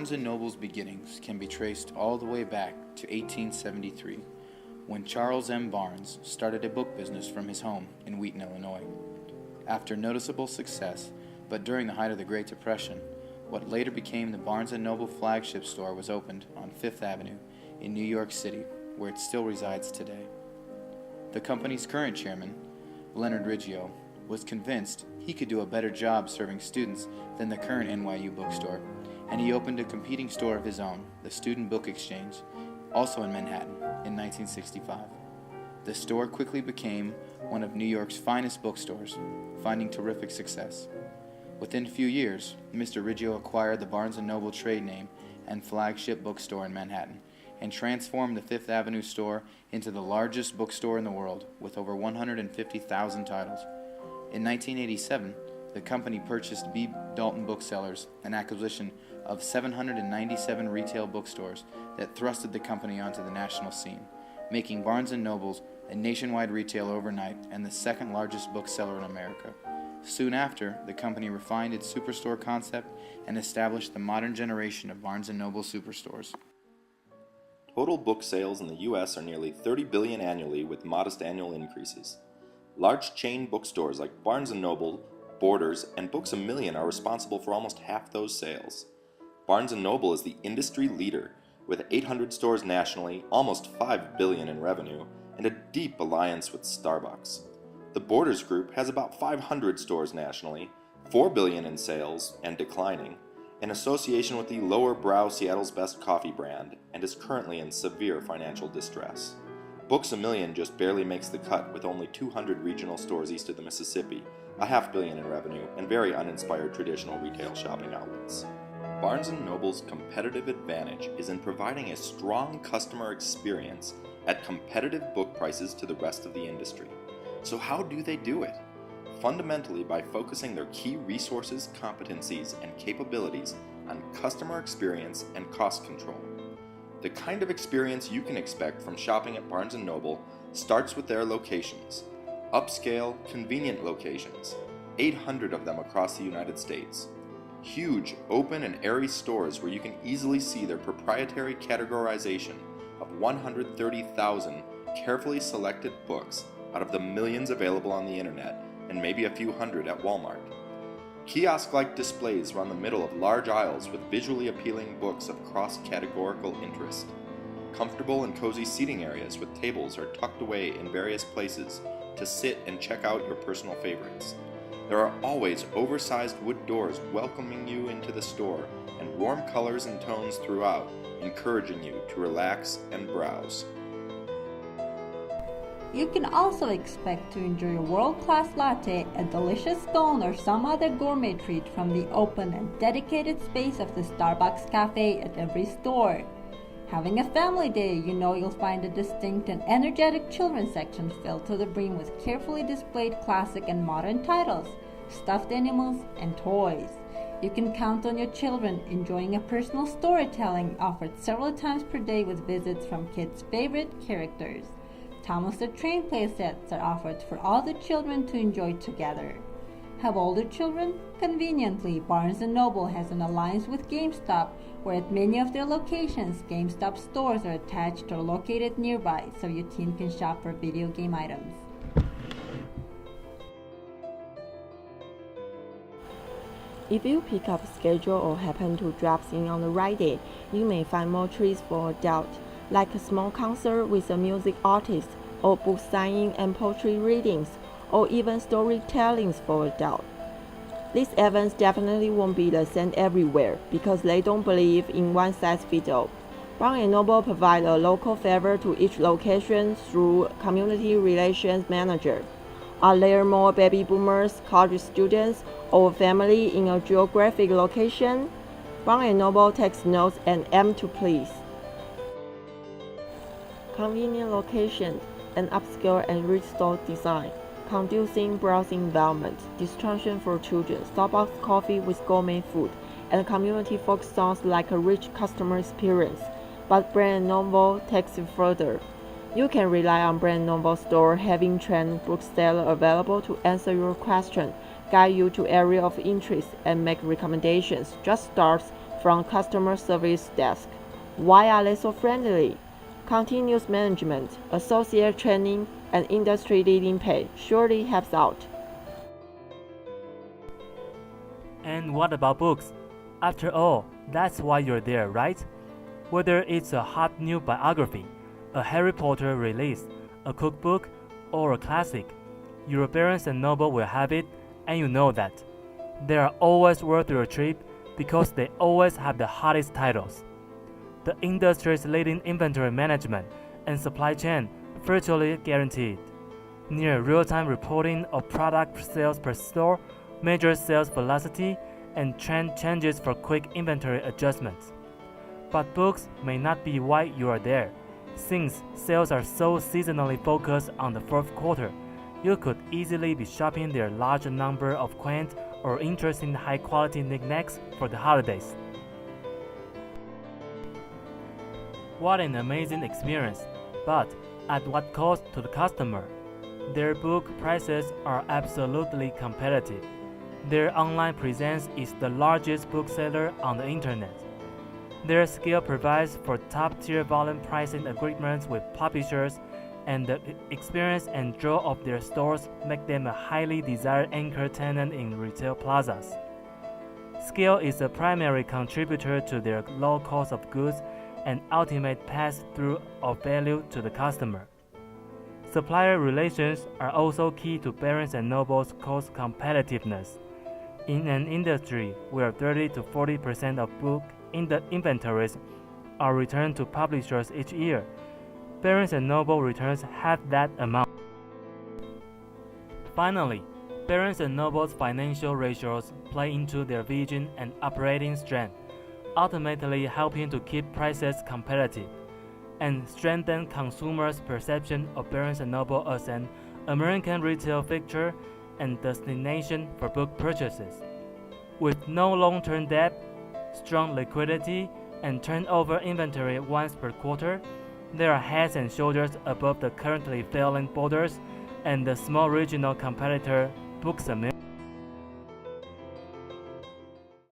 Barnes & Noble's beginnings can be traced all the way back to 1873, when Charles M. Barnes started a book business from his home in Wheaton, Illinois. After noticeable success, but during the height of the Great Depression, what later became the Barnes & Noble flagship store was opened on Fifth Avenue in New York City, where it still resides today. The company's current chairman, Leonard Riggio, was convinced he could do a better job serving students than the current NYU bookstore, and he opened a competing store of his own, the Student Book Exchange, also in Manhattan, in 1965. The store quickly became one of New York's finest bookstores, finding terrific success. Within a few years, Mr. Riggio acquired the Barnes & Noble trade name and flagship bookstore in Manhattan, and transformed the Fifth Avenue store into the largest bookstore in the world, with over 150,000 titles. In 1987, the company purchased B. Dalton Booksellers, an acquisition of 797 retail bookstores that thrusted the company onto the national scene, making Barnes & Noble a nationwide retailer overnight and the second largest bookseller in America. Soon after, the company refined its superstore concept and established the modern generation of Barnes & Noble superstores. Total book sales in the U.S. are nearly $30 billion annually, with modest annual increases. Large chain bookstores like Barnes & Noble, Borders, and Books A Million are responsible for almost half those sales. Barnes & Noble is the industry leader, with 800 stores nationally, almost $5 billion in revenue, and a deep alliance with Starbucks. The Borders Group has about 500 stores nationally, $4 billion in sales, and declining, in association with the lower-brow Seattle's Best Coffee brand, and is currently in severe financial distress. Books A Million just barely makes the cut, with only 200 regional stores east of the Mississippi, a $500 million in revenue, and very uninspired traditional retail shopping outlets. Barnes & Noble's competitive advantage is in providing a strong customer experience at competitive book prices to the rest of the industry. So how do they do it? Fundamentally by focusing their key resources, competencies, and capabilities on customer experience and cost control. The kind of experience you can expect from shopping at Barnes & Noble starts with their locations. Upscale, convenient locations, 800 of them across the United States. Huge, open and airy stores where you can easily see their proprietary categorization of 130,000 carefully selected books out of the millions available on the internet, and maybe a few hundred at Walmart. Kiosk-like displays run the middle of large aisles with visually appealing books of cross-categorical interest. Comfortable and cozy seating areas with tables are tucked away in various places to sit and check out your personal favorites. There are always oversized wood doors welcoming you into the store, and warm colors and tones throughout, encouraging you to relax and browse. You can also expect to enjoy a world-class latte, a delicious scone, or some other gourmet treat from the open and dedicated space of the Starbucks Cafe at every store. Having a family day, you know you'll find a distinct and energetic children's section filled to the brim with carefully displayed classic and modern titles, stuffed animals, and toys. You can count on your children enjoying a personal storytelling offered several times per day with visits from kids' favorite characters. Thomas the Train playsets are offered for all the children to enjoy together. Have older children? Conveniently, Barnes & Noble has an alliance with GameStop, where at many of their locations, GameStop stores are attached or located nearby, so your teen can shop for video game items. If you pick up a schedule or happen to drop in on the right day, you may find more treats for adults, like a small concert with a music artist, or book signing and poetry readings, or even storytellings for adults. These events definitely won't be the same everywhere because they don't believe in one-size-fits-all. Barnes & Noble provides a local flavor to each location through Community Relations Manager. Are there more baby boomers, college students, or family in a geographic location? Barnes & Noble takes notes and aims to please. Convenient location, an upscale and rich store design, conducive browsing environment, distraction for children, Starbucks coffee with gourmet food, and community folk sounds like a rich customer experience. But Barnes & Noble takes it further. You can rely on Barnes & Noble store having trained booksellers available to answer your question, guide you to area of interest, and make recommendations. Just start from customer service desk. Why are they so friendly? Continuous management, associate training, and industry-leading pay surely helps out. And what about books? After all, that's why you're there, right? Whether it's a hot new biography, a Harry Potter release, a cookbook, or a classic, your Barnes & Noble will have it, and you know that. They are always worth your trip because they always have the hottest titles. The industry's leading inventory management and supply chain virtually guaranteed. Near real-time reporting of product sales per store, major sales velocity, and trend changes for quick inventory adjustments. But books may not be why you are there. Since sales are so seasonally focused on the fourth quarter, you could easily be shopping their large number of quaint or interesting high-quality knickknacks for the holidays. What an amazing experience, but at what cost to the customer? Their book prices are absolutely competitive. Their online presence is the largest bookseller on the internet. Their scale provides for top-tier volume pricing agreements with publishers, and the experience and draw of their stores make them a highly desired anchor tenant in retail plazas. Scale is a primary contributor to their low cost of goods and ultimate pass-through of value to the customer. Supplier relations are also key to Barnes & Noble's cost competitiveness. In an industry where 30 to 40% of book inventories are returned to publishers each year, Barnes & Noble returns half that amount. Finally, Barnes & Noble's financial ratios play into their vision and operating strength, ultimately helping to keep prices competitive and strengthen consumers' perception of Barnes & Noble as an American retail fixture and destination for book purchases. With no long-term debt, strong liquidity, and turnover inventory once per quarter, they are heads and shoulders above the currently failing Borders and the small regional competitor Books-A-Million.